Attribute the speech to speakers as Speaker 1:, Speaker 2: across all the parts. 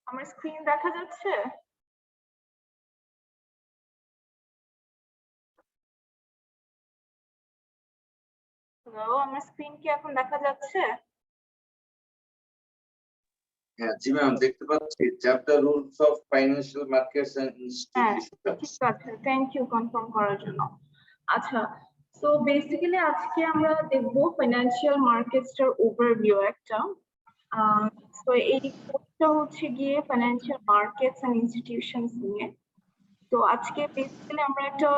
Speaker 1: আমার স্ক্রিন দেখা যাচ্ছে? হ্যালো, আমার স্ক্রিন কি এখন দেখা যাচ্ছে?
Speaker 2: হ্যাঁ জি ম্যাম, দেখতে পাচ্ছি chapter rules of financial markets and
Speaker 1: হ্যাঁ,
Speaker 2: ইনস্টিটিউশনস।
Speaker 1: ঠিক আছে, থ্যাংক ইউ কনফার্ম করার জন্য। আচ্ছা, সো বেসিক্যালি আজকে আমরা দেখব ফাইন্যান্সিয়াল মার্কেটসটার ওভারভিউ একটা। তো এই কোর্সটা হচ্ছে গিয়ে ফাইন্যান্সিয়াল মার্কেটস এন্ড ইনস্টিটিউশনস নিয়ে। তো আজকে বেসিক্যালি আমরা একটা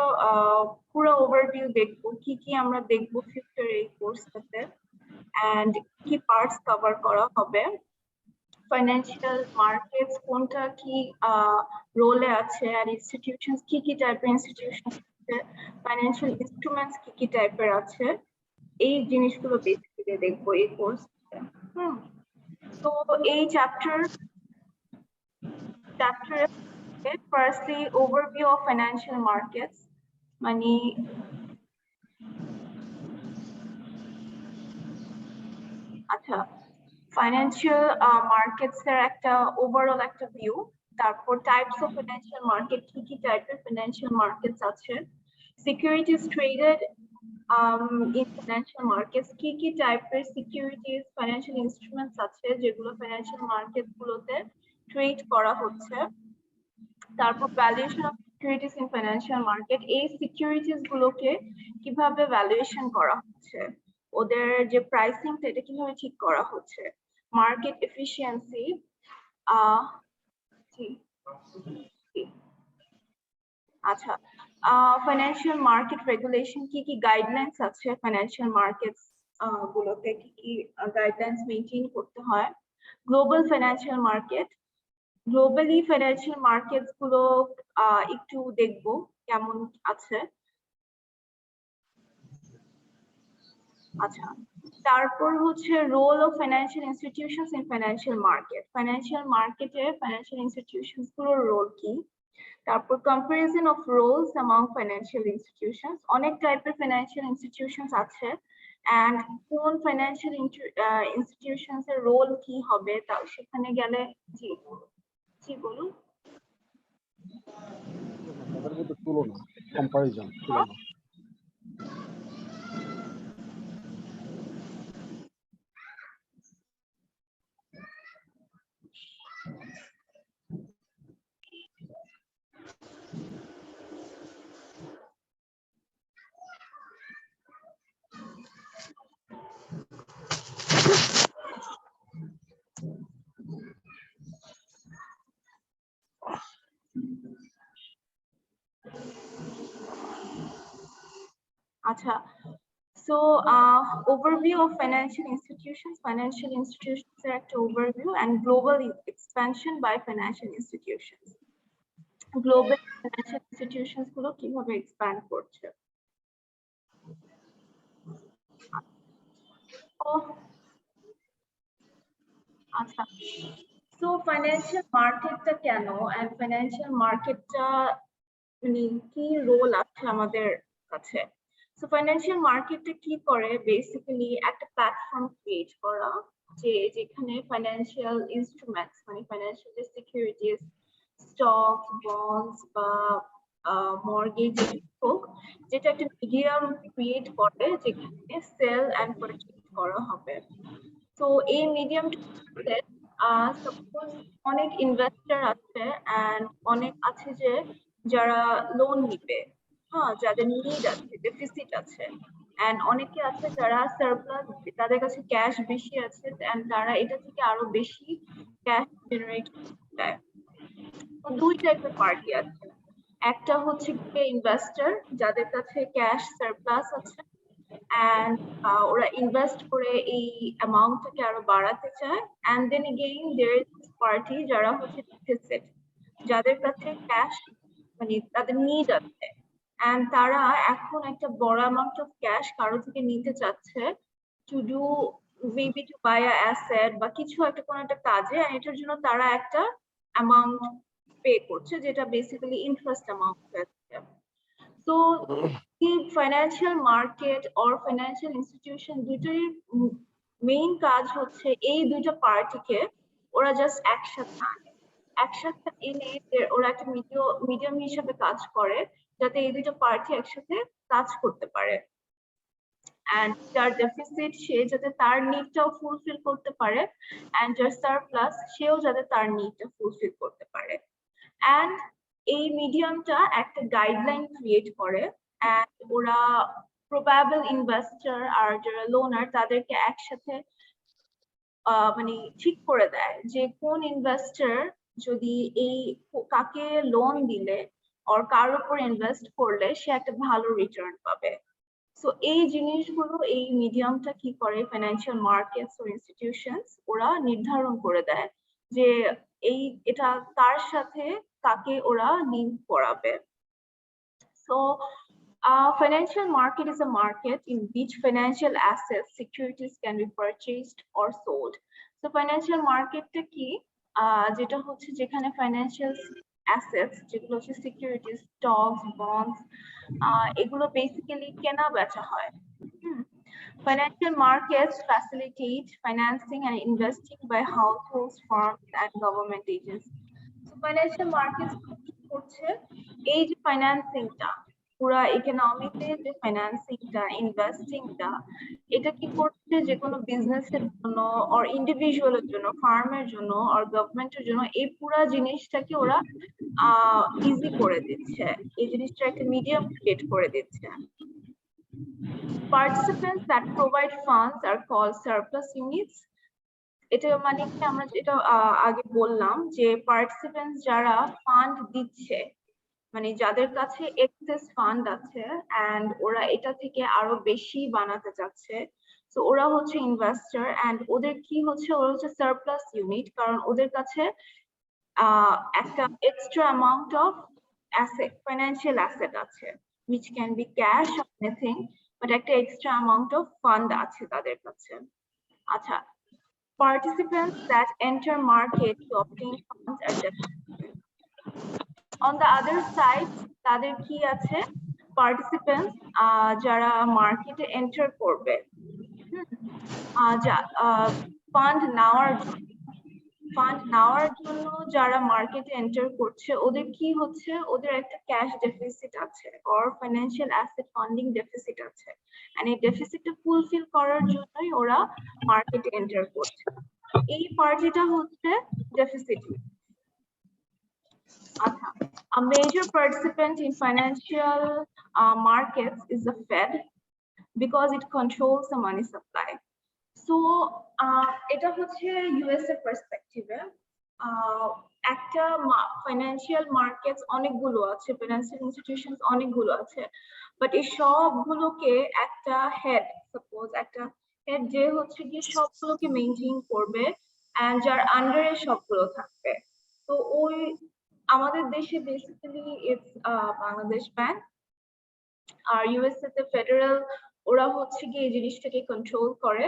Speaker 1: পুরো ওভারভিউ দেখব, কি কি আমরা দেখব ফিউচার এই কোর্সটাতে, এন্ড কি পার্টস কভার করা হবে, ফাইন্যান্সিয়াল মার্কেটস কোনটা কি রোলে আছে, আর ইনস্টিটিউশনস কি কি টাইপের ইনস্টিটিউশন আছে, ফাইন্যান্সিয়াল ইনস্ট্রুমেন্টস কি কি টাইপের আছে, এই জিনিসগুলো বেসিক্যালি দেখবো এই কোর্সে। তো এই চ্যাপ্টারে firstly overview of financial markets, মানে আচ্ছা ফাইন্যান্সিয়াল মার্কেটস এর একটা ওভারঅল একটা ভিউ, তারপর টাইপস অফ ফাইন্যান্সিয়াল মার্কেট, কি কি টাইপের ফাইন্যান্সিয়াল মার্কেটস আছে, securities traded in financial markets, কি কি টাইপের সিকিউরিটিজ ফাইন্যান্সিয়াল ইনস্ট্রুমেন্টস আছে যেগুলো ফাইন্যান্সিয়াল মার্কেট গুলোতে ট্রেড করা হচ্ছে, তারপর valuation of securities in financial market, এই সিকিউরিটিজ গুলোকে কিভাবে ভ্যালুয়েশন করা হচ্ছে, ওদের যে প্রাইসিংটা এটা কিভাবে ঠিক করা হচ্ছে, মার্কেট এফিশিয়েন্সি, আচ্ছা ফাইন্যান্সিয়াল মার্কেট রেগুলেশন, কি কি গাইডলাইনস আছে ফাইন্যান্সিয়াল মার্কেটস গুলোতে, কি কি গাইডলাইনস মেইনটেইন করতে হয়, global financial market, globally financial markets গুলো একটু দেখবো কেমন আছে। আচ্ছা, তারপর হচ্ছে role of financial institutions in financial market, financial মার্কেটে ফাইন্যান্সিয়াল ইনস্টিটিউশনস গুলোর রোল কি, তারপর comparison of roles among financial institutions, অনেক টাইপের ফাইন্যান্সিয়াল ইনস্টিটিউশনস আছে, এন্ড কোন ফাইন্যান্সিয়াল ইনস্টিটিউশনস এর রোল কি হবে, তাও সেখানে গেলে জি জি বলুন।
Speaker 3: তাদের মধ্যে তুলনা, কম্পারিজন, তুলনা।
Speaker 1: আচ্ছা, so overview of financial institutions এর একটা overview and global expansion by financial institutions, global financial institutions গুলো কিভাবে expand করছে। আচ্ছা, so financial মার্কেটটা কেন, and financial মার্কেটটা মানে কি রোল আছে আমাদের কাছে। সো ফাইন্যান্সিয়াল মার্কেটটা কি করে, বেসিক্যালি একটা প্ল্যাটফর্ম ক্রিয়েট করা, যে যেখানে ফাইন্যান্সিয়াল ইনস্ট্রুমেন্টস মানে ফাইন্যান্সিয়াল যে সিকিউরিটিজ, স্টক, বন্ডস বা মর্গেজ হোক, যেটা একটা মিডিয়াম ক্রিয়েট করে যেখানে সেল এন্ড পারচেজ করা হবে। তো এই মিডিয়ামটা সাপোজ অনেক ইনভেস্টর আছে এন্ড অনেক আছে যে যারা লোন নিবে, হ্যাঁ, যাদের নিড আছে, ডেফিসিট আছে, এন্ড অনেকে আছে যারা সারপ্লাস, তাদের কাছে ক্যাশ বেশি আছে এন্ড তারা এটা থেকে আরো বেশি ক্যাশ জেনারেট করতে চায়। তো দুই টাইপের পার্টি আছে, একটা হচ্ছে ইনভেস্টর যাদের কাছে ক্যাশ সারপ্লাস আছে and ওরা ইনভেস্ট করে এই অ্যামাউন্টটাকে আরো বাড়াতে চায়, and then again there is party যারা হচ্ছে deficit, যাদের কাছে ক্যাশ মানে তাদের নিড আছে and তারা এখন একটা বড় অ্যামাউন্ট অফ ক্যাশ কারো থেকে নিতে চাচ্ছে to do maybe to buy a asset বা কিছু একটা কোনো একটা কাজে, and এটার জন্য তারা একটা অ্যামাউন্ট পে করছে যেটা বেসিক্যালি ইন্টারেস্ট অ্যামাউন্ট আছে। তো financial market or financial institution দুটোই মেইন কাজ হচ্ছে এই দুটো পার্টিকে ওরা জাস্ট একসাথে আনে, একসাথে এনে ওরা একটা মিডিয়াম হিসেবে কাজ করে, যাতে এই দুটো পার্টি একসাথে কাজ করতে পারে। and যার ডেফিসিট সে যাতে তার নিডটাও ফুলফিল করতে পারে, and যার সারপ্লাস সেও যাতে তার নিডটা ফুলফিল করতে পারে। and এই মিডিয়ামটা একটা গাইডলাইন ক্রিয়েট করে, and ওরা প্রবাবল ইনভেস্টর আর যারা লোনার তাদেরকে একসাথে মানে ঠিক করে দেয় যে কোন ইনভেস্টর যদি এই কাকে লোন দিলে আর কার উপর ইনভেস্ট করলে সে একটা ভালো রিটার্ন পাবে। সো এই জিনিসগুলো এই মিডিয়ামটা কি করে, ফাইন্যান্সিয়াল মার্কেটস ও ইনস্টিটিউশনস ওরা নির্ধারণ করে দেয় যে এটা তার সাথে কাকে ওরা লিংক করাবে। So financial market is a market in which financial assets, securities can be purchased or sold. So financial market টা কি, যেটা হচ্ছে যেখানে financial assets যেগুলো হচ্ছে securities, stocks, bonds, এগুলো basically কেনা বেচা হয়। Financial markets facilitate financing and investing by households, firms, and government agencies. So financial markets করছে এই যে ফাইন্যান্সিংটা, পুরা ইকোনমিতে যে ফাইন্যান্সিংটা, ইনভেস্টিংটা, এটা কি করছে যে কোনো বিজনেসের জন্য অর ইন্ডিভিজুয়ালের জন্য, ফার্মের জন্য অর গভর্নমেন্টের জন্য এই পুরা জিনিসটাকে ওরা ইজি করে দিচ্ছে, এই জিনিসটা একটা মিডিয়াম ক্রিয়েট করে দিচ্ছে। Participants that provide funds are called surplus units. এটা মানে কি আমরা যেটা আগে বললাম যে পার্টিসিপেন্টস যারা ফান্ড দিচ্ছে, মানে যাদের কাছে এক্সেস ফান্ড আছে এন্ড ওরা এটা থেকে আরো বেশি বানাতে চাচ্ছে, তো ওরা হচ্ছে ইনভেস্টর, এন্ড ওদের কি হচ্ছে, ওরা হচ্ছে সারপ্লাস ইউনিট, কারণ ওদের কাছে একটা extra amount of asset, financial asset আছে, which can be cash or anything, but একটা এক্সট্রা অ্যামাউন্ট অফ ফান্ড আছে তাদের কাছে। আচ্ছা, participants that enter market to obtain funds are deficit. On the other side, তাদের কি আছে, participants যারা মার্কেটে এন্টার করবে, ফান্ড নেওয়ার জন্য যারা মার্কেটে এন্টার করছে, ওদের কি হচ্ছে, ওদের একটা ক্যাশ ডেফিসিট আছে or financial asset funding deficit আছে, এন্ড এই ডেফিসিটটা ফুলফিল করার জন্যই ওরা মার্কেটে এন্টার করছে। এই পার্টিটা হচ্ছে ডেফিসিট। আচ্ছা, a major participant in financial markets is the Fed because it controls the money supply. So এটা হচ্ছে ইউএস এর পার্সপেক্টিভে, একটা ফাইন্যান্সিয়াল মার্কেটস অনেকগুলো আছে, ফাইন্যান্সিয়াল ইনস্টিটিউশনস অনেকগুলো আছে, বাট এই সবগুলোকে একটা হেড, সাপোজ একটা হেড যে হচ্ছে কি সবগুলোকে মেইনটেইন করবে এন্ড যার আন্ডারে সবগুলো থাকবে। তো ওই আমাদের দেশে বেসিক্যালি ইটস বাংলাদেশ ব্যাংক, আর ইউএসএ তে ফেডারেল, ওরা হচ্ছে কি এই জিনিসটাকে কন্ট্রোল করে,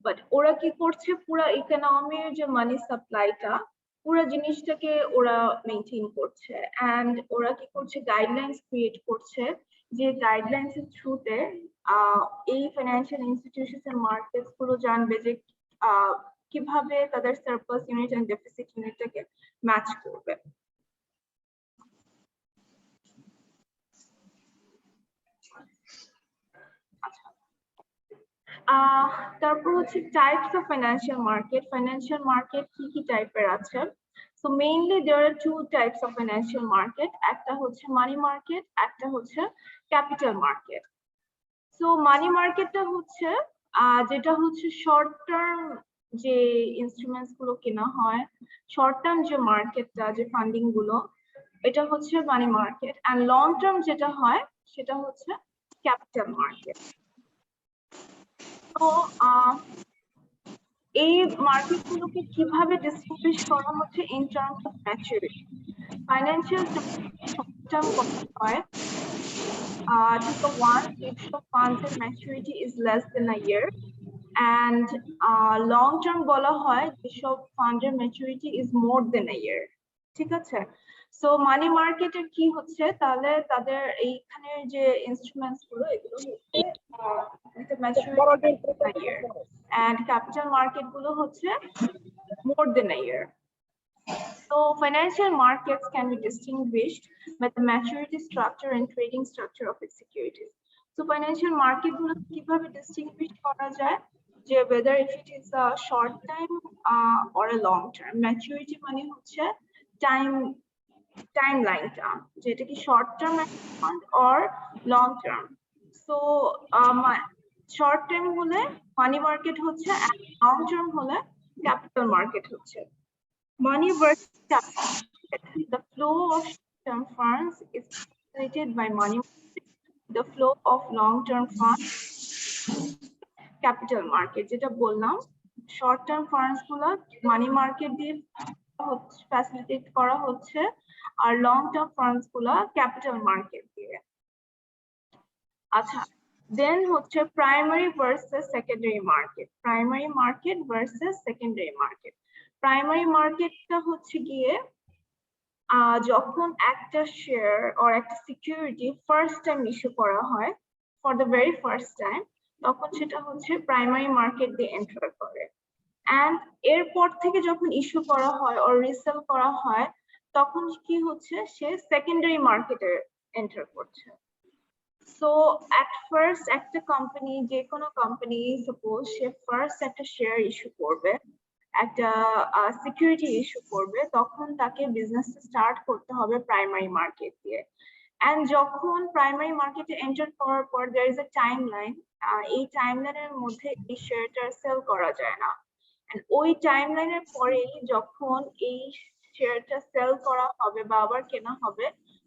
Speaker 1: বাট ওরা কি করছে, পুরা ইকোনমির যে মানি সাপ্লাইটা, পুরো জিনিসটাকে ওরা মেইনটেইন করছে, এন্ড ওরা কি করছে, গাইডলাইন্স ক্রিয়েট করছে, যে গাইডলাইন্স এর থ্রুতে এই ফাইন্যান্সিয়াল ইনস্টিটিউশনস এর মার্কেটস গুলো জানবে যে কিভাবে তাদের সারপ্লাস ইউনিট এন্ড ডেফিসিট ইউনিটটাকে ম্যাচ করবে। তারপর হচ্ছে types of financial market. Financial market কি কি টাইপের আছে? So mainly there are two types of financial market, একটা হচ্ছে মানি মার্কেট, একটা হচ্ছে ক্যাপিটাল মার্কেট। সো মানি মার্কেটটা হচ্ছে যেটা হচ্ছে শর্ট টার্ম যে ইনস্ট্রুমেন্টস গুলো কেনা হয়, শর্ট টার্ম যে মার্কেটটা, যে ফান্ডিং গুলো, এটা হচ্ছে money market, and long term যেটা হয় সেটা হচ্ছে ক্যাপিটাল মার্কেট। তো এই মার্কেটগুলোকে কিভাবে ডিসটিংগুইশ করা হচ্ছে in terms of maturity. Financial term হয় to the one if the funds maturity is less than a year, and long term বলা হয় যেসব ফান্ডের maturity is more than a year। ঠিক আছে, সো মানি মার্কেটের কি হচ্ছে, তাহলে তাদের এইখানে যে ইনস্ট্রুমেন্টস গুলো, এগুলো হচ্ছে maturity a year, and capital market গুলো হচ্ছে more than a year। So financial markets can be distinguished by the maturity structure and trading structure of its securities. So financial market গুলো কিভাবে distinguish করা যায় যে whether if it is a short time or a long term. Maturity মানে হচ্ছে টাইমলাইনটা যেটা কি short term fund or long term. So short term হলে মানি মার্কেট হচ্ছে, লং টার্ম হলে ক্যাপিটাল মার্কেট হচ্ছে। Money versus capital. The flow of short-term funds is facilitated by money market. The flow of long-term funds, capital market. যেটা বললাম, short-term funds গুলো money market দিয়ে facilitate করা হচ্ছে, আর long-term funds গুলো capital market দিয়ে। আচ্ছা, then হচ্ছে primary versus secondary market. Primary market versus secondary market. Primary মার্কেটটা হচ্ছে গিয়ে যখন একটা শেয়ার অর একটা সিকিউরিটি ফার্স্ট টাইম ইস্যু করা হয় for the very first time, তখন সেটা হচ্ছে প্রাইমারি মার্কেট দিয়ে এন্টার করে। অ্যান্ড এরপর থেকে যখন ইস্যু করা হয় অর রিসেল করা হয়, তখন কি হচ্ছে, সে সেকেন্ডারি মার্কেটে এন্টার করছে। সো অ্যাট ফার্স্ট একটা কোম্পানি, যে কোনো কোম্পানি সাপোজ সে ফার্স্ট একটা শেয়ার ইস্যু করবে, একটা সিকিউরিটি ইস্যু করবে, তখন তাকে বিজনেস স্টার্ট করতে হবে প্রাইমারি মার্কেট দিয়ে। এন্ড যখন প্রাইমারি মার্কেটে এন্টার করার পর there is a time line, এই টাইম লাইনের মধ্যে এই শেয়ারটা সেল করা যায় না। এন্ড ওই টাইম লাইনের পরেই যখন এই শেয়ারটা সেল করা হবে বা আবার কেনা হবে,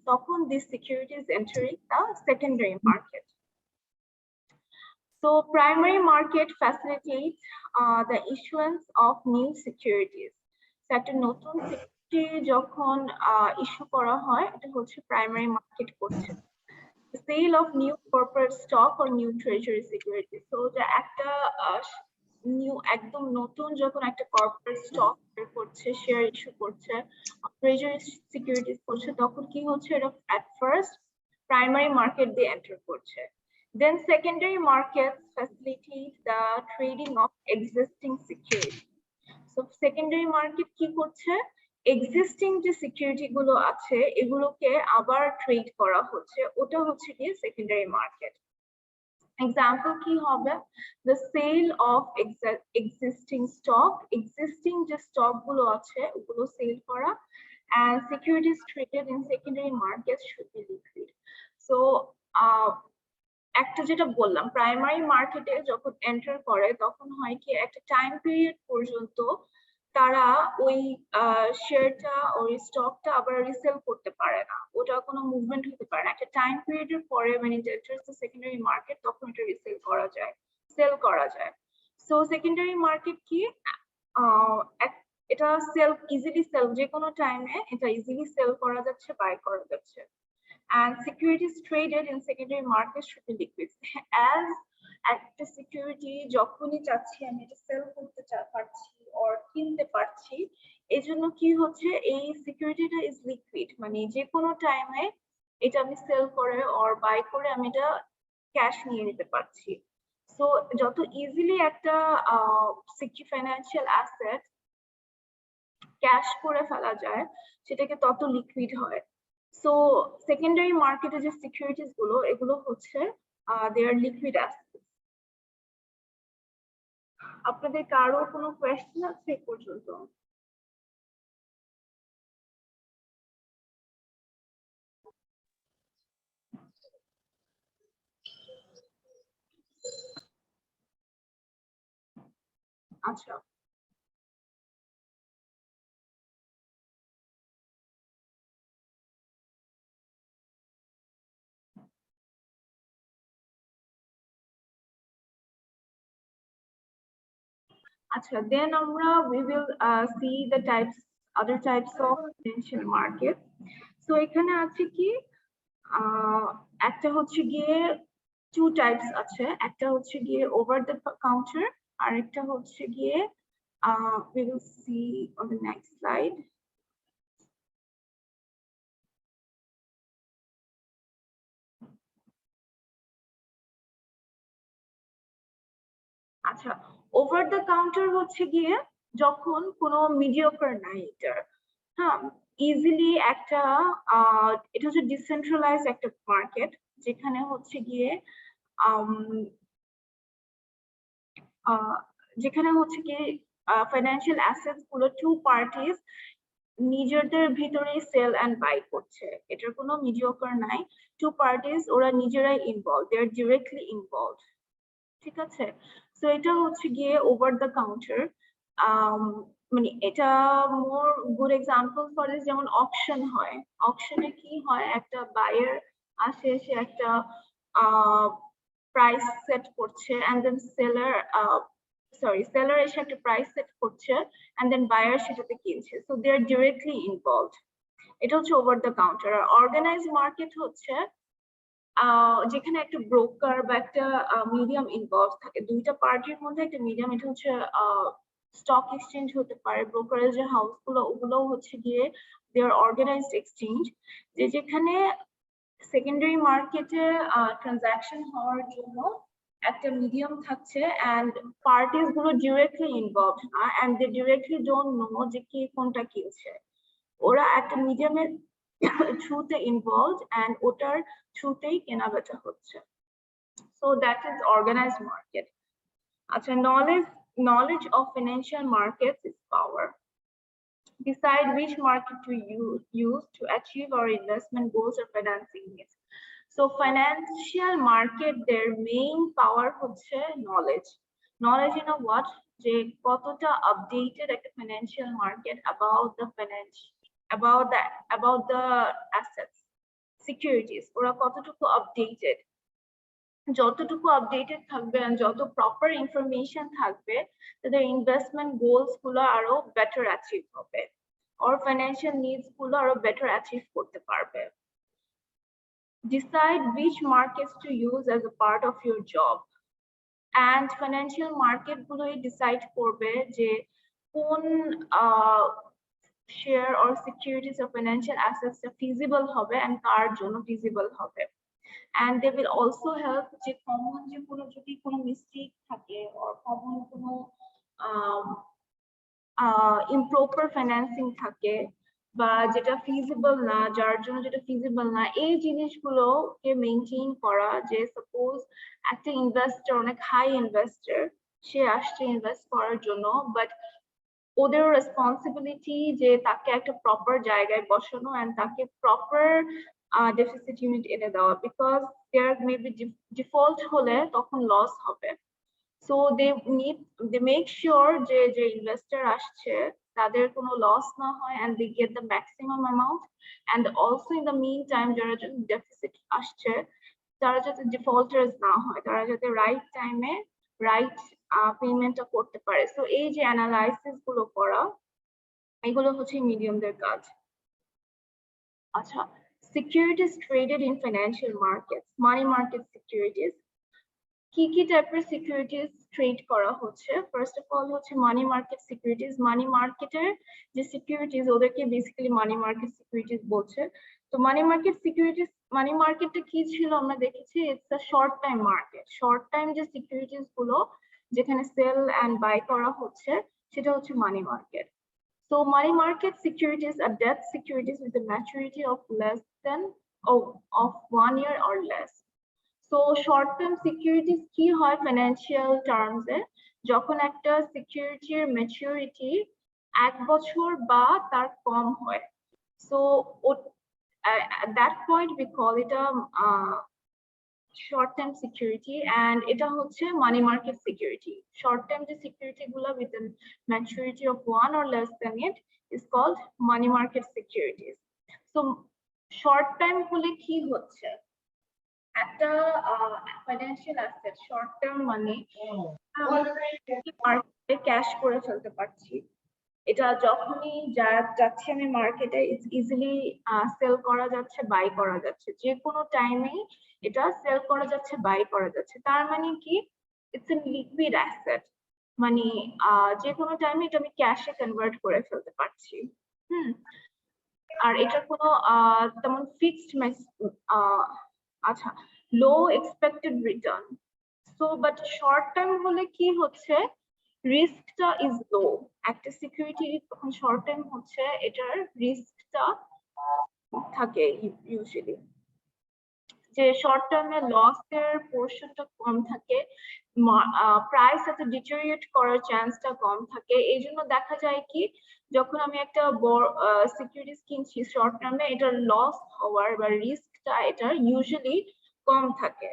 Speaker 1: তখন this securities entering the secondary market. So primary market facilitates the issuance of new securities. So একটা নতুন সিকিউরিটি যখন ইস্যু করা হয়, এটা হচ্ছে প্রাইমারি মার্কেট করছে। The sale of new corporate stock or new treasury securities. So যে একটা নিউ একদম নতুন যখন একটা কর্পোরেট স্টক করছে, শেয়ার ইস্যু করছে, ট্রেজারি সিকিউরিটিজ করছে, তখন কি হচ্ছে, এটা at first primary market দিয়ে এন্টার করছে। Then secondary markets facilitate the trading of existing securities. So secondary market কি করছে, existing যে সিকিউরিটি গুলো আছে এগুলোকে আবার ট্রেড করা হচ্ছে, ওটা হচ্ছে কি secondary market. Example কি হবে, the sale of existing stock, existing যে স্টক গুলো আছে ওগুলো সেল করা, and securities traded in secondary markets should be liquid. So একটা যেটা বললাম, প্রাইমারি মার্কেটে যখন এন্টার করে তখন হয় কি, একটা টাইম পিরিয়ড পর্যন্ত তারা ওই শেয়ারটা ওই স্টকটা আবার রিসেল করতে পারে না, ওটা কোনো মুভমেন্ট হতে পারে না। একটা টাইম পিরিয়ডের পরে when it enters the secondary market, তখন এটা রিসেল করা যায়, সেল করা যায়। সো সেকেন্ডারি মার্কেট কি, এটা সেল ইজিলি সেল, যে কোনো টাইমে এটা ইজিলি সেল করা যাচ্ছে, বাই করা যাচ্ছে। And securities traded in secondary markets should be liquid. As একটা সিকিউরিটি যখনই চাচ্ছি আমি এটা সেল করতে পারছি or কিনতে পারছি, এজন্য কি হচ্ছে, এই সিকিউরিটিটা ইজ লিকুইড, মানে যে কোনো টাইমে এটা আমি সেল করে or বাই করে আমি এটা ক্যাশ নিয়ে নিতে পারছি। সো যত ইজিলি একটা ফাইন্যান্সিয়াল অ্যাসেট ক্যাশ করে ফেলা যায়, সেটাকে তত লিকুইড হয়। সো সেকেন্ডারি মার্কেটে যে সিকিউরিটিজ গুলো, এগুলো হচ্ছে দে আর লিকুইড অ্যাসেটস। আপনাদের কারো কোনো কোয়েশ্চেন আছে এ পর্যন্ত? আচ্ছা, আচ্ছা, then আমরা we will see the other types of financial market. So এখানে আছে কি, একটা হচ্ছে গিয়ে two types আছে, একটা হচ্ছে গিয়ে over the counter, আর একটা হচ্ছে গিয়ে we will see on the next slide. আচ্ছা, ওভার দ্য কাউন্টার হচ্ছে গিয়ে যখন কোনো মিডিওকার নাই, এটার হ্যাঁ, ইজিলি একটা এটা হচ্ছে ডিসেন্ট্রালাইজ একটা মার্কেট, যেখানে হচ্ছে গিয়ে আম, যেখানে হচ্ছে কি ফাইন্যান্সিয়াল অ্যাসেটস গুলো টু পার্টিস নিজেদের ভিতরেই সেল এন্ড বাই করছে, এটার কোনো মিডিওকার নাই। টু পার্টিস ওরা নিজেরাই involve, they are directly involve, ঠিক আছে। সো এটা হচ্ছে গিয়ে ওভার দ্য কাউন্টার, মানে এটা more good example for this, যেমন অকশন হয়, অকশনে কি হয়, একটা বায়ার আসে, সে একটা প্রাইস সেট করছে, এন্ড দেন সেলার এসে একটা প্রাইস সেট করছে, এন্ড দেন বায়ার সেটাতে কিনছে, so they are directly involve. এটা হচ্ছে ওভার দ্য কাউন্টার। আর অর্গানাইজ মার্কেট হচ্ছে যেখানে একটা ব্রোকার বা একটা মিডিয়াম ইনভলভ থাকে, দুইটা পার্টির মধ্যে একটা মিডিয়াম, এটা হচ্ছে স্টক এক্সচেঞ্জ হতে পারে, ব্রোকারেজের হাউস গুলো, ওগুলো হচ্ছে গিয়ে দেয়ার অর্গানাইজড এক্সচেঞ্জ, যেখানে সেকেন্ডারি মার্কেটে ট্রানজাকশন হওয়ার জন্য একটা মিডিয়াম থাকছে, এন্ড পার্টিস গুলো ডিরেক্টলি ইনভলভ না, and they directly don't know যে কে কোনটা কিনছে, ওরা একটা মিডিয়ামের থ্রুতে ইনভলভ, এন্ড ওটার থ্রুতেই কেনা বেচা হচ্ছে। So that is organised market. আচ্ছা, knowledge of financial markets is power. Decide which market to use to achieve our investment goals or financing needs. So financial market, their main power হচ্ছে knowledge. Knowledge in a what? যে কতটা updated একটা financial market about the assets, securities, ওরা কতটুকু updated, যতটুকু updated থাকবে and যত proper information থাকবে, তাদের ইনভেস্টমেন্ট গোলস গুলো আরো বেটার অ্যাচিভ হবে, or ফাইন্যান্সিয়াল নিডস গুলো আরো বেটার অ্যাচিভ করতে পারবে। Decide which markets to use as a part of your job, and financial market গুলোই ডিসাইড করবে যে কোন share or securities or financial assets feasible হবে and কার জন্য feasible হবে। And they will also help যে common যে কোনো যদি কোনো mistake থাকে or common কোনো improper financing থাকে বা যেটা feasible না, যার জন্য যেটা feasible না, এই জিনিসগুলোকে মেইনটেইন করা, যে সাপোজ একটা ইনভেস্টর, অনেক হাই ইনভেস্টর, সে আসছে ইনভেস্ট করার জন্য, বাট ওদের রেসপন্সিবিলিটি যে তাকে একটা প্রপার জায়গায় বসানো এন্ড তাকে প্রপার ডেফিসিট ইউনিট এনে দেওয়া, বিকজ দেয়ার মেবি ডিফল্ট হলে তখন লস হবে। সো দে মেক শিওর যে যে ইনভেস্টর আসছে তাদের কোনো লস না হয়, and they get the maximum amount, and also in the mean time যারা যদি ডেফিসিট আসছে তারা যাতে ডিফল্টার্স না হয়, তারা যাতে রাইট টাইমে রাইট পেমেন্টটা করতে পারে। সো এই যে অ্যানালাইসিস গুলো করা, এগুলো হচ্ছে মিডিয়ামদের কাজ। আচ্ছা, securities traded in financial markets, money market securities, কি কি টাইপের সিকিউরিটিজ ট্রেড করা হচ্ছে? ফার্স্ট অফ অল হচ্ছে মানি মার্কেট সিকিউরিটিজ। মানি মার্কেটের যে সিকিউরিটিজ, ওদেরকে বেসিক্যালি মানি মার্কেট সিকিউরিটিজ বলছে। তো মানি মার্কেট সিকিউরিটিজ, মানি মার্কেটটা কি ছিল আমরা দেখেছি, it's a short time market. Short time যে সিকিউরিটিজ গুলো যেখানে সেল এন্ড বাই করা হচ্ছে, সেটা হচ্ছে money market. So money market securities are debt securities with a maturity of less than of 1 year or less. So short term securities কি হয় financial terms এ, যখন একটা সিকিউরিটির ম্যাচুরিটি 1 বছর বা তার কম হয়, so at that point we call it a short term security, and এটা হচ্ছে money market security. Short term যে সিকিউরিটি গুলো with a maturity of 1 or less than it is called money market securities. So short time হলে কি হচ্ছে, একটা financial asset short term মানে মার্কেটে ক্যাশ করে ফেলতে পারছি, এটা যখনই যাচ্ছে আমি মার্কেটে ইজিলি সেল করা যাচ্ছে, বাই করা যাচ্ছে, যে কোনো টাইমেই এটা সেল করা যাচ্ছে, বাই করা যাচ্ছে। তার মানে কি, ইটস এ লিকুইড অ্যাসেট, মানে যে কোনো টাইমে এটা আমি ক্যাশে কনভার্ট করে ফেলতে পারছি। আর এটার কোনো তেমন ফিক্সড আচ্ছা, low expected return. So but short term হলে কি হচ্ছে, রিস্কটা ইজ লো। একটা সিকিউরিটি যখন শর্ট টার্ম হচ্ছে এটার রিস্কটা থাকে ইউজুয়ালি, যে শর্ট টার্মে লসের পোর্শনটা কম থাকে, প্রাইস এত ডিটেরিয়েট করার চান্সটা কম থাকে। এই জন্য দেখা যায় কি যখন আমি একটা সিকিউরিটিজ কিনছি শর্ট টার্মে, এটার লস হওয়ার বা রিস্কটা এটার ইউজুয়ালি কম থাকে।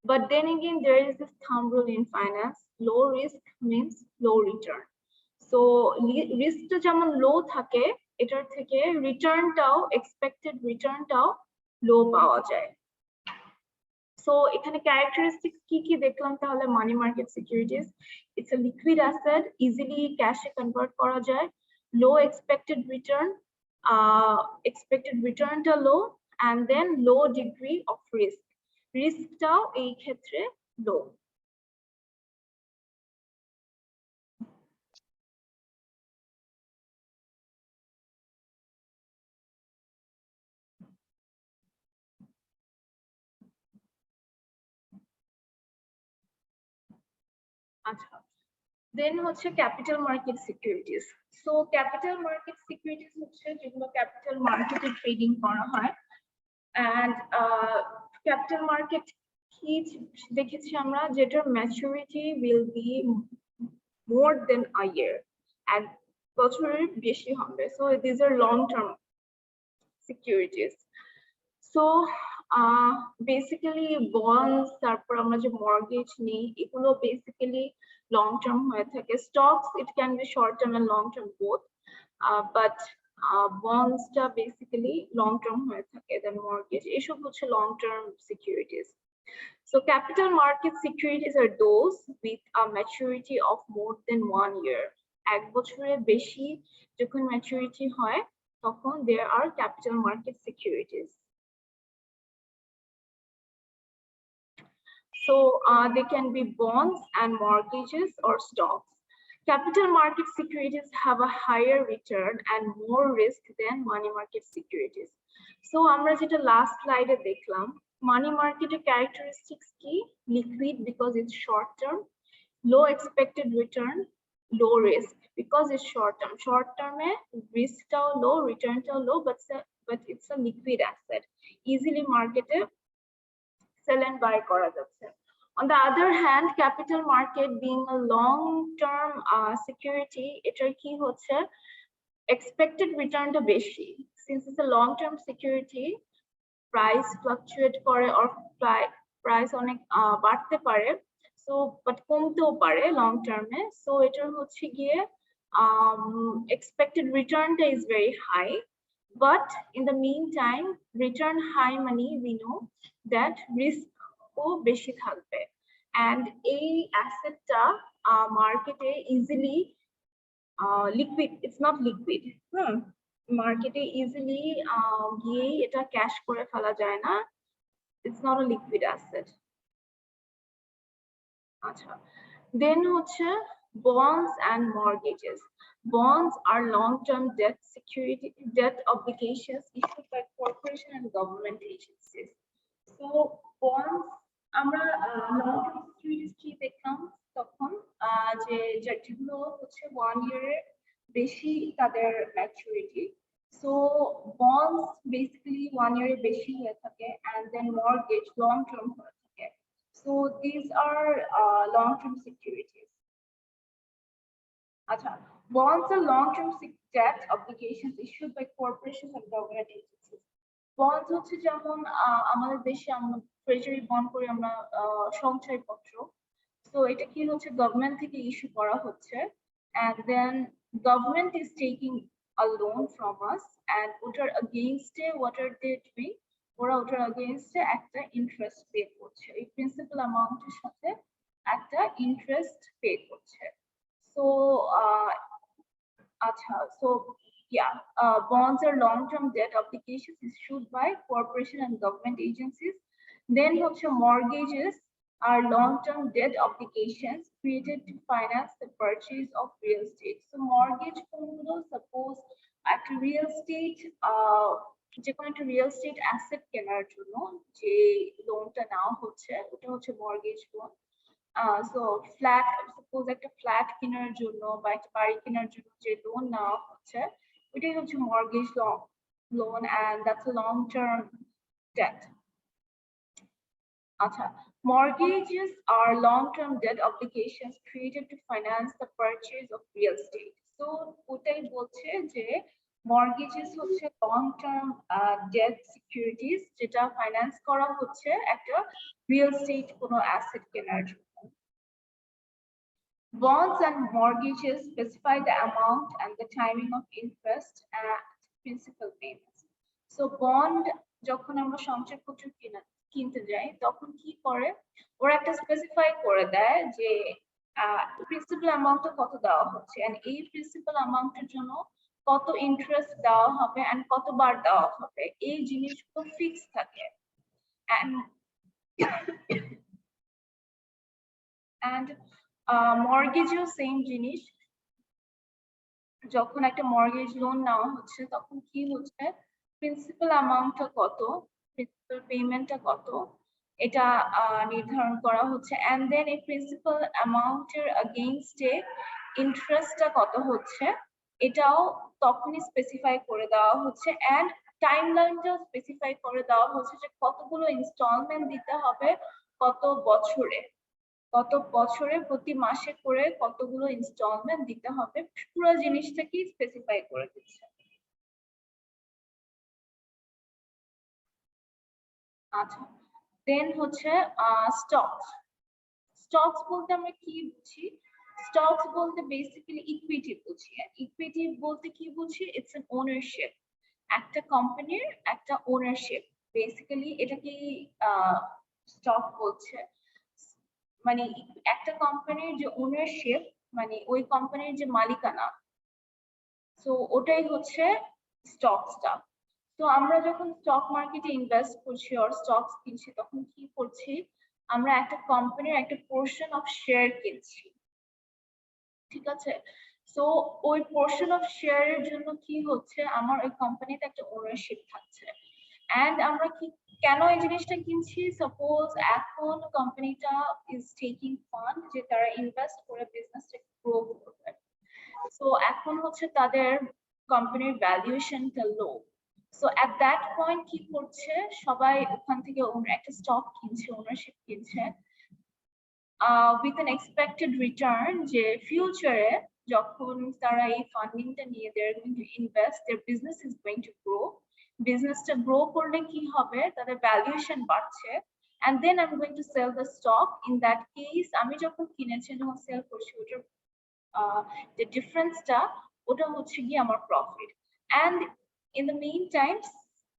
Speaker 1: But then again, there is this thumb rule in finance: low risk means low return. So রিস্কটা যেমন লো থাকে, এটার থেকে রিটার্নটাও, এক্সপেক্টেড রিটার্নটাও লো পাওয়া যায়। সো এখানে ক্যারেক্টারিস্টিক্স কি কি দেখলাম তাহলে? Money market securities, it's a liquid asset, easily ক্যাশে কনভার্ট করা যায়, লো এক্সপেক্টেড রিটার্নটা low, and then low degree of risk, রিস্কটাও এই ক্ষেত্রে লো। আচ্ছা, দেন হচ্ছে capital market securities. So capital market securities হচ্ছে যেগুলো ক্যাপিটাল মার্কেটে ট্রেডিং করা হয়। অ্যান্ড ক্যাপিটাল মার্কেট কি দেখেছি আমরা, যেটার maturity will be more than a year, এক বছরের বেশি হবে। So this are long term securities. So basically bonds, তারপর আমরা যে মর্গেজ নিই, এগুলো বেসিক্যালি লং টার্ম হয়ে থাকে। Stocks, it can be short term and long term both, but বন্ডসটা বেসিক্যালি লং টার্ম হয়ে থাকে, দেন মর্গেজ, এসব হচ্ছে long term securities. So capital market securities are those with a maturity of more than 1 year. এক বছরের বেশি যখন maturity হয় তখন there are capital market securities. So they can be bonds and mortgages or stocks. Capital market securities have a higher return and more risk than money market securities. So আমরা যেটা last slide এ দেখলাম, money market characteristics কি? Liquid because it's short term, low expected return, low risk because it's short term. Short term A riskটাও low, returnটাও low, but it's a liquid asset, easily market A sell and buy করা যাচ্ছে। On the other hand, capital market being a long-term security, এটার কি হচ্ছে expected return-টা বেশি। Since it's a long-term security, price fluctuate করে or price অনেক বাড়তে পারে, so but কমতেও পারে long term-এ। So এটার হচ্ছে গিয়ে expected return-টা is very high, but in the meantime, return high money, we know that risk ও বেশি থাকবে, and এই অ্যাসেটটা মার্কেটে easily liquid, it's not liquid, মার্কেটে ইজিলি গিয়ে এটা ক্যাশ করে ফেলা যায় না, it's not a liquid asset. আচ্ছা, দেন হচ্ছে bonds and mortgages. Bonds are long-term debt obligations issued by corporation and government agencies. So bonds, আমরা long-term securities কি দেখলাম তখন, যেগুলো হচ্ছে 1 year-এর বেশি তাদের ম্যাচুরিটি। So bonds basically 1 year-এর বেশি হয়ে থাকে, and then mortgage long-term হয়ে থাকে। So these are long-term securities. Acha, bonds are long-term debt obligations issued by corporations and government agencies. Bonds হচ্ছে যেমন আমাদের দেশে আমরা ট্রেজারি বন্ড করে আমরা সঞ্চয়পত্র, তো এটা কি হচ্ছে গভর্নমেন্ট থেকে ইস্যু করা হচ্ছে, and then government is taking a loan from us, and ওটার against A what are they doing, ওরা ওটার against এ একটা ইন্টারেস্ট পে করছে, এই প্রিন্সিপাল অ্যামাউন্টের সাথে একটা ইন্টারেস্ট পে করছে। So so yeah, bonds are long-term debt obligations issued by corporation and government agencies. Then mortgages are long-term debt obligations created to finance the purchase of real estate. So mortgage কোনগুলো, suppose একটা real estate যে কোনো একটা real estate asset কেনার জন্য যে লোনটা নেওয়া হচ্ছে ওটা হচ্ছে mortgage loan। So flat, suppose একটা ফ্ল্যাট কেনার জন্য বা একটা বাড়ি কেনার জন্য যে লোন নেওয়া হচ্ছে ওইটাই হচ্ছে mortgage loan, and that's a long term debt. আচ্ছা, mortgages are long term debt obligations created to finance the purchase of real estate. So ওটাই বলছে যে mortgages হচ্ছে long term debt securities যেটা ফাইন্যান্স করা হচ্ছে একটা real estate কোনো অ্যাসেট কেনার জন্য। Bonds and mortgages specify the amount and the timing of interest and principal payments. So bond যখন আমরা সঞ্চয়পত্র কিনতে যাই তখন কি করে, ওরা একটা স্পেসিফাই করে দেয় যে প্রিন্সিপাল অ্যামাউন্টটা কত দেওয়া হচ্ছে, এন্ড এই প্রিন্সিপাল অ্যামাউন্টের জন্য কত ইন্টারেস্ট দেওয়া হবে এন্ড কতবার দেওয়া হবে, এই জিনিসগুলো ফিক্স থাকে। and মর্গেজও সেম জিনিস, যখন একটা মর্গেজ লোন নেওয়া হচ্ছে তখন কি হচ্ছে প্রিন্সিপাল অ্যামাউন্টটা কত, প্রিন্সিপাল পেমেন্টটা কত, এটা নির্ধারণ করা হচ্ছে, এন্ড দেন এই প্রিন্সিপাল অ্যামাউন্টের এগেইনস্টে ইন্টারেস্টটা কত হচ্ছে এটাও তখনই স্পেসিফাই করে দেওয়া হচ্ছে, এন্ড টাইমলাইনটাও স্পেসিফাই করে দেওয়া হচ্ছে যে কতগুলো ইনস্টলমেন্ট দিতে হবে কত বছরে, প্রতি মাসে করে কতগুলো ইনস্টলমেন্ট দিতে হবে, পুরো জিনিসটাকে স্পেসিফাই করে দিচ্ছে। আচ্ছা, দেন হচ্ছে স্টকস। স্টকস বলতে আমরা কি বুঝি? স্টকস বলতে বেসিক্যালি ইকুইটি বুঝি। ইকুইটি বলতে কি বুঝি? ইটস অ্যান ওনারশিপ, একটা কোম্পানির একটা ওনারশিপ, বেসিক্যালি এটাকে স্টক বলছে। মানে একটা কোম্পানির যে ওনারশিপ, মানে ওই কোম্পানির যে মালিকানা, সো ওটাই হচ্ছে স্টকসটা। তো আমরা যখন স্টক মার্কেটে ইনভেস্ট করছি আর স্টকস কিনছি তখন কি করছি, আমরা একটা কোম্পানির একটা পোরশন অফ শেয়ার কিনছি, ঠিক আছে? সো ওই পোরশন অফ শেয়ারের জন্য কি হচ্ছে, আমার ওই কোম্পানিতে একটা ওনারশিপ থাকছে, এন্ড আমরা কি কেন এই জিনিসটা কিনছি, সাপোজ এখন কোম্পানিটা ইজ টেকিং ফান্ড যে তারা ইনভেস্ট করে বিজনেসটা গ্রো করবে, সো এখন হচ্ছে তাদের কোম্পানির ভ্যালুয়েশনটা লো, সো এট দ্যাট পয়েন্ট কি করছে, সবাই ওখান থেকে একটা স্টক কিনছে, ওনারশিপ কিনছে with an expected return যে ফিউচারে যখন তারা এই ফান্ডিংটা নিয়ে they're going to invest, their business is going to grow, বিজনেসটা গ্রো করলে কি হবে, তাদের ভ্যালুয়েশন বাড়ছে, and then I'm going to sell the stock. In that case আমি যখন কিনেছি যখন সেল করছি ওটার যে ডিফারেন্সটা ওটা হচ্ছে কি আমার profit, and in the meantime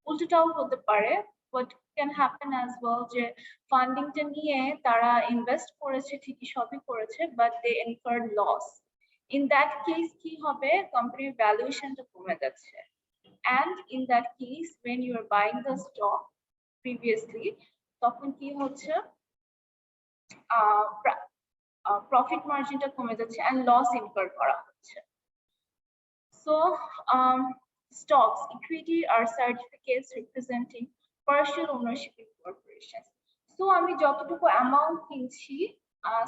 Speaker 1: উল্টোটাও হতে পারে, what can happen as well যে ফান্ডিংটা নিয়ে তারা ইনভেস্ট করেছে ঠিকই, সবই করেছে, but they incurred loss. In that case কি হবে, কোম্পানির ভ্যালুয়েশনটা কমে যাচ্ছে, and in that case when you are buying the stock previously তখন কি হচ্ছে প্রফিট মার্জিনটা কমে যাচ্ছে and loss incur করা হচ্ছে। So stocks, equity are certificates representing partial ownership in corporations. So আমি যতটুকু অ্যামাউন্ট কিনছি,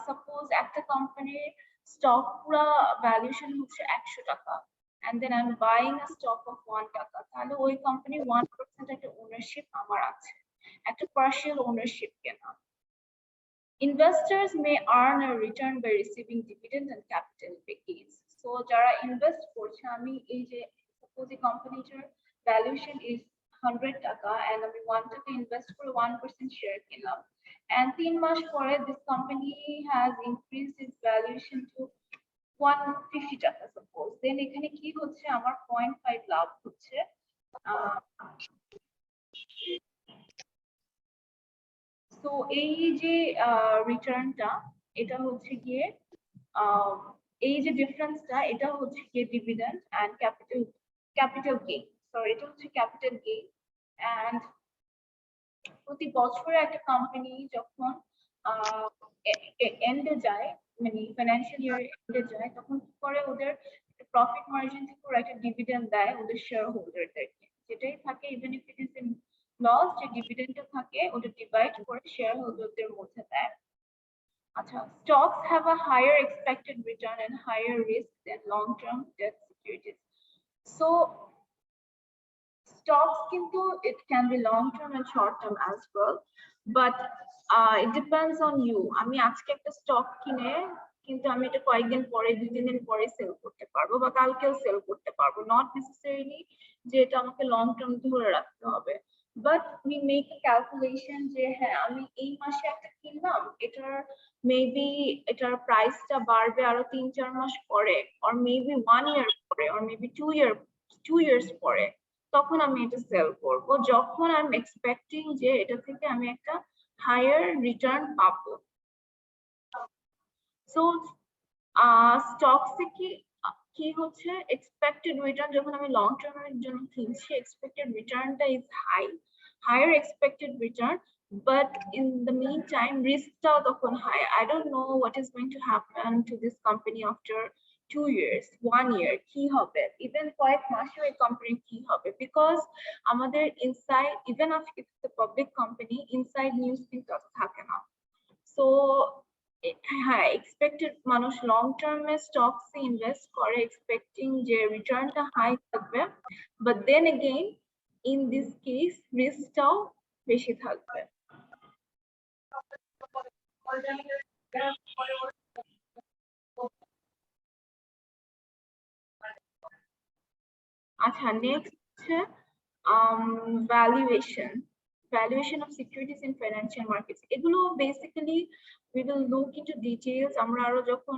Speaker 1: সাপোজ একটা কোম্পানির স্টক পুরো ভ্যালুয়েশন হচ্ছে 100 টাকা, and then I'm buying a stock of 1 টাকা, তাহলে ওই কোম্পানির 1% একটা ওনারশিপ আমার আছে, একটা পার্শিয়াল ওনারশিপ কেনা। Investors may earn a return by receiving dividend and capital gains. So যারা ইনভেস্ট করছে, আমি এই যে সাপোজ এই কোম্পানিটার ভ্যালুয়েশন ইজ 100 টাকা and আমি 1 টাকা ইনভেস্ট করে 1% শেয়ার কিনলাম, and 3 মাস পরে this company has increased its valuation to 150 টাকা সাপোজ, দেন এখানে কি হচ্ছে, আমার 0.5 লাভ হচ্ছে। তো এই যে রিটার্নটা এটা হচ্ছে গিয়ে এই যে ডিফারেন্সটা এটা হচ্ছে গিয়ে dividend and capital gain, sorry এটা হচ্ছে ক্যাপিটাল গেইন, এন্ড প্রতি বছরে একটা কোম্পানি যখন এন্ডে যায়, মানে ফাইন্যান্সিয়াল ইয়ার এন্ডে যায়, তখন কি করে, ওদের প্রফিট মার্জিন থেকে ওরা একটা ডিভিডেন্ড দেয় ওদের শেয়ার হোল্ডারদেরকে, যেটাই থাকে even if it is in loss, যে ডিভিডেন্ডটা থাকে ওটা ডিভাইড করে শেয়ার হোল্ডারদের মধ্যে দেয়। Stocks have a higher expected return and higher risk than long-term debt securities. So stocks কিন্তু it can be long-term and short-term as well, but it depends on you. আমি আজকে একটা স্টক কিনে কিন্তু আমি এটা কয়েকদিন পরে 2-3 দিন পরে সেল করতে পারবো বা কালকেও সেল করতে পারবো, নট নেসেসারিলি যে এটা আমাকে লং টার্ম ধরে রাখতে হবে। But we make a calculation যে হ্যাঁ আমি এই মাসে একটা কিনলাম, এটার মেবি এটার প্রাইসটা বাড়বে আরো 3-4 মাস পরে, অর মেবি 1 ইয়ার পরে, অর মেবি 2 ইয়ার্স পরে, তখন আমি এটা সেল করব যখন আই এম এক্সপেক্টিং যে এটা থেকে আমি একটা হায়ার রিটার্ন পাবো। সো স্টকসে কি হচ্ছে এক্সপেক্টেড রিটার্ন, যখন আমি লং টার্মের জন্য কিনছি এক্সপেক্টেড রিটার্নটা is higher expected return, but in the meantime riskটাও তখন high. I don't know what is going to happen to this company after 2 years, 1 year, কি হবে, even কয়েক মাসে এই কোম্পানি কি হবে, because আমাদের inside, even if it's a public company, inside news কিন্তু থাকে না। সো হ্যাঁ এক্সপেক্টেড মানুষ লং টার্মে স্টকসে ইনভেস্ট করে এক্সপেক্টিং যে রিটার্নটা হাই থাকবে, but then again in this case রিস্কটাও বেশি থাকবে। আচ্ছা নেক্সট হচ্ছে valuation of securities in financial markets. এগুলো basically we will look into details, আমরা আরো যখন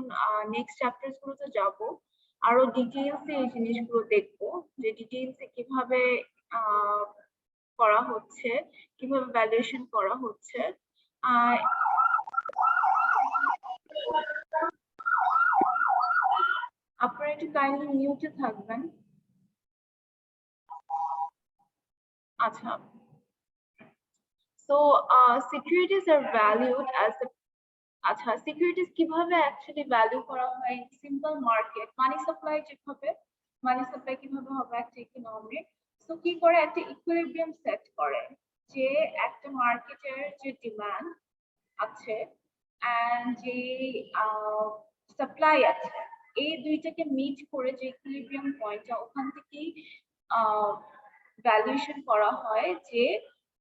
Speaker 1: নেক্সট চ্যাপ্টারস গুলোতে যাব আরো ডিটেইলসে এই জিনিসগুলো দেখবো, যে ডিটেইলসে কিভাবে করা হচ্ছে, কিভাবে ভ্যালুয়েশন করা হচ্ছে। আপনারা একটু কাইন্ডলি মিউটে থাকবেন। আচ্ছা, so securities are valued as a securities কিভাবে অ্যাকচুয়ালি ভ্যালু করা হয় সিম্পল মার্কেট, মানি সাপ্লাই যেভাবে, মানি সাপ্লাই কিভাবে হবে একটা ইকোনমি, সো কি করে একটা ইকুইলিব্রিয়াম সেট করে যে একটা মার্কেটের যে ডিমান্ড আছে এন্ড যে সাপ্লাই আছে এই দুইটাকে মিট করে যে ইকুইলিব্রিয়াম পয়েন্টটা, ওখান থেকেই ভ্যালুয়েশন করা হয় যে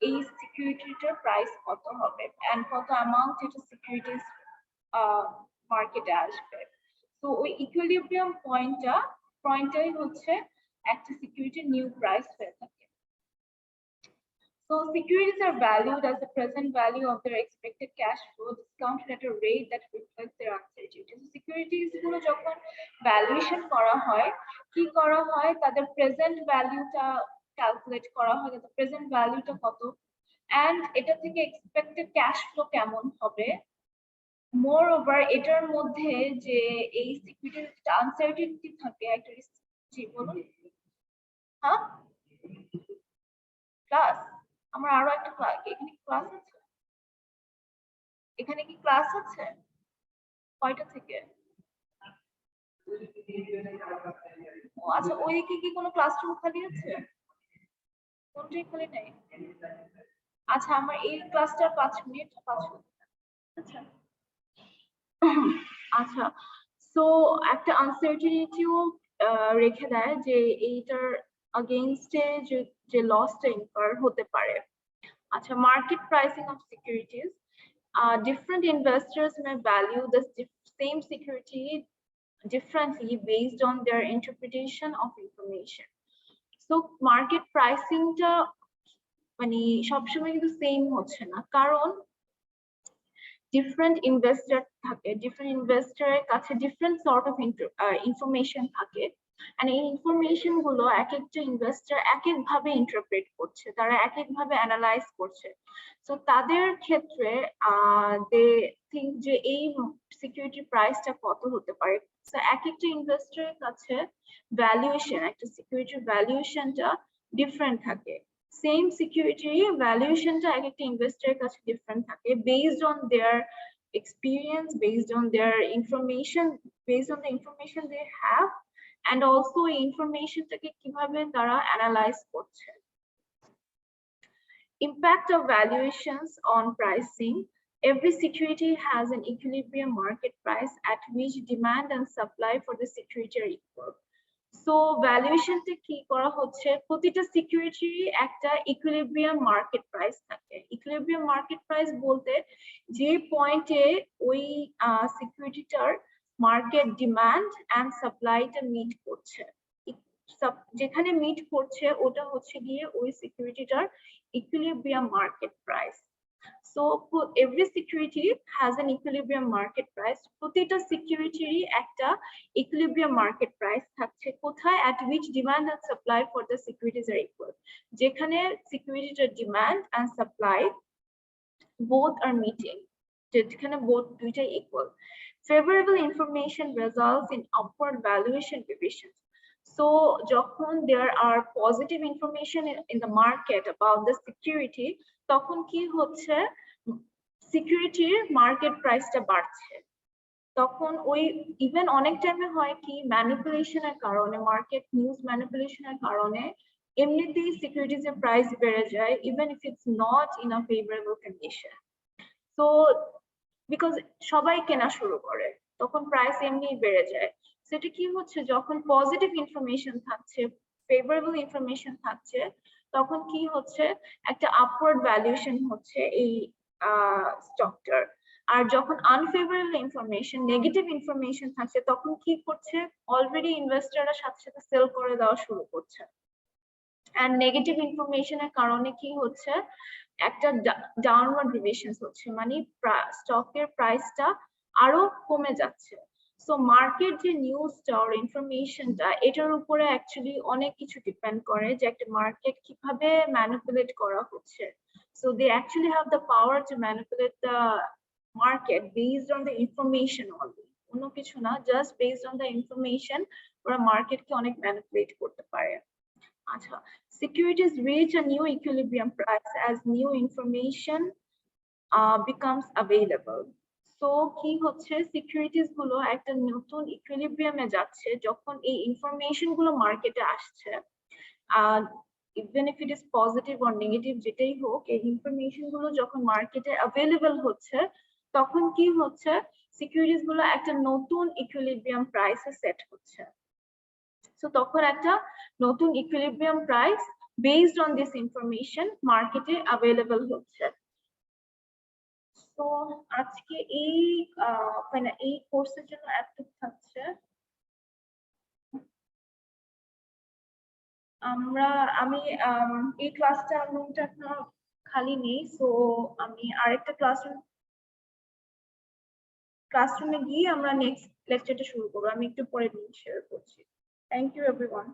Speaker 1: এই সিকিউরিটিটার প্রাইস কত হবে এন্ড কত অ্যামাউন্ট এটা সিকিউরিটিজ মার্কেটে আসবে। তো ওই ইকুইলিব্রিয়াম পয়েন্টটাই হচ্ছে একটা সিকিউরিটির নিউ প্রাইস হয়ে থাকে। So securities are valued as the present value of their expected cash flow discounted at a rate that reflects their uncertainty. So securities গুলো যখন ভ্যালুয়েশন করা হয়, কি করা হয় তাদের প্রেজেন্ট ভ্যালুটা ক্যালকুলেট করা হয়, তাদের প্রেজেন্ট ভ্যালুটা কত এন্ড এটা থেকে এক্সপেক্টেড ক্যাশ ফ্লো কেমন হবে। মোর ওভার এটার মধ্যে যে এই সিকিউরিটির একটা আনসার্টেনটি থাকে, একটা জি বলুন। হ্যাঁ ক্লাস, আমার আরো একটা ক্লাস, এখানে ক্লাস আছে, এখানে কি ক্লাস আছে কয়টা থেকে? ও আচ্ছা, ওইদিকে কি কোনো ক্লাসরুম খালি আছে? কোনটাই খালি নেই? আচ্ছা আমার এই ক্লাসটা 5 মিনিট। আচ্ছা আচ্ছা, সো একটা আনসার্টেনিটিও রেখে দেয় যে এইটার against-এ যে লসটা ইনকার হতে পারে। আচ্ছা, market pricing of securities, different investors may value the same security differently based on their interpretation of information. So market pricing টা মানে সবসময় কিন্তু সেম হচ্ছে না, কারণ ডিফারেন্ট ইনভেস্টর থাকে, ডিফারেন্ট ইনভেস্টরের কাছে ডিফারেন্ট সর্ট অফ ইনফরমেশন থাকে, and এই ইনফরমেশন গুলো এক একটা ইনভেস্টর এক এক ভাবে ইন্টারপ্রেট করছে, তারা এক এক ভাবে অ্যানালাইজ করছে। সো তাদের ক্ষেত্রে দে থিঙ্ক যে এই সিকিউরিটির প্রাইসটা কত হতে পারে। সো এক একটা ইনভেস্টরের কাছে ভ্যালুয়েশন, একটা সিকিউরিটির ভ্যালুয়েশনটা ডিফারেন্ট থাকে। Same security valuationটা এক একটা ইনভেস্টরের কাছে ডিফারেন্ট থাকে based on their experience, based on their information, based on the information they have, and also এই ইনফরমেশনটাকে কিভাবে তারা অ্যানালাইজ করছে। Impact of valuations on pricing. Every security has an equilibrium market price at which demand and supply for the security are equal. So valuation তে কি করা হচ্ছে, প্রতিটা সিকিউরিটির একটা ইকুইলিব্রিয়াম মার্কেট প্রাইস থাকে। ইকুইলিব্রিয়াম মার্কেট প্রাইস বলতে যে পয়েন্টে ওই সিকিউরিটিটার মার্কেট ডিমান্ড এন্ড সাপ্লাইটা মিট করছে, যেখানে মিট করছে ওটা হচ্ছে গিয়ে ওই সিকিউরিটিটার equilibrium market price. So every security has an equilibrium market price. প্রতিটা সিকিউরিটিরই একটা equilibrium market price থাকছে কোথায়, at which demand and supply for the securities are equal. যেখানে সিকিউরিটিটার demand and supply both are meeting, যেখানে both দুইটাই equal. Favorable information results in upward valuation revisions. So যখন there are positive information in the market about the security, তখন কি হচ্ছে, সিকিউরিটির market প্রাইসটা বাড়ছে। তখন ওই ইভেন অনেক টাইমে হয় কি, ম্যানিপুলেশনের কারণে, মার্কেট নিউজ ম্যানিপুলেশনের কারণে এমনিতেই সিকিউরিটিজ এর প্রাইস বেড়ে যায়, even if it's not in a favourable condition. So because সবাই কেনা শুরু করে, তখন প্রাইস এমনি বেড়ে যায়। সেটা কি হচ্ছে, যখন পজিটিভ ইনফরমেশন থাকছে, ফেভারেবল ইনফরমেশন থাকছে, তখন কি হচ্ছে, একটা আপওয়ার্ড ভ্যালুয়েশন হচ্ছে এই স্টকটার। আর যখন আনফেভারেবল ইনফরমেশন, নেগেটিভ ইনফরমেশন থাকছে, তখন কি করছে, অলরেডি ইনভেস্টররা সাথে সাথে সেল করে দেওয়া শুরু করছে। এন্ড নেগেটিভ ইনফরমেশনের কারণে কি হচ্ছে, একটা ডাউনওয়ার্ড রিভিশনস হচ্ছে, মানে স্টকের প্রাইসটা আরো কমে যাচ্ছে। সো মার্কেট যে নিউজটা আর ইনফরমেশনটা, এটার উপরে অ্যাকচুয়ালি অনেক কিছু ডিপেন্ড করে যে একটা মার্কেট কিভাবে ম্যানিপুলেট করা হচ্ছে। So they actually have the power to manipulate the market based on the information only, অন্য কিছু না, just based on the information ওরা মার্কেটকে অনেক ম্যানিপুলেট করতে পারে। আচ্ছা, securities reach a new equilibrium price as new information becomes available. So কি হচ্ছে, সিকিউরিটিজ গুলো একটা নতুন ইকুইলিব্রিয়ামে যাচ্ছে যখন এই ইনফরমেশন গুলো মার্কেটে আসছে। Even if it is positive or negative যেটাই হোক, এই ইনফরমেশন গুলো যখন মার্কেটে অ্যাভেলেবল হচ্ছে, তখন কি হচ্ছে, সিকিউরিটিজ গুলো একটা নতুন ইকুইলিব্রিয়াম প্রাইসে সেট হচ্ছে। সো তখন একটা নতুন equilibrium price based on this information মার্কেটে অ্যাভেলেবল হচ্ছে। তো আজকে এই এই কোর্সের জন্য এতটুকু থাকছে। আমি এই ক্লাসটা রুমটা এখনো খালি নেই, সো আমি আরেকটা ক্লাসরুমে গিয়ে আমরা নেক্সট লেকচারটা শুরু করবো। আমি একটু পরে লিংক শেয়ার করছি। Thank you everyone.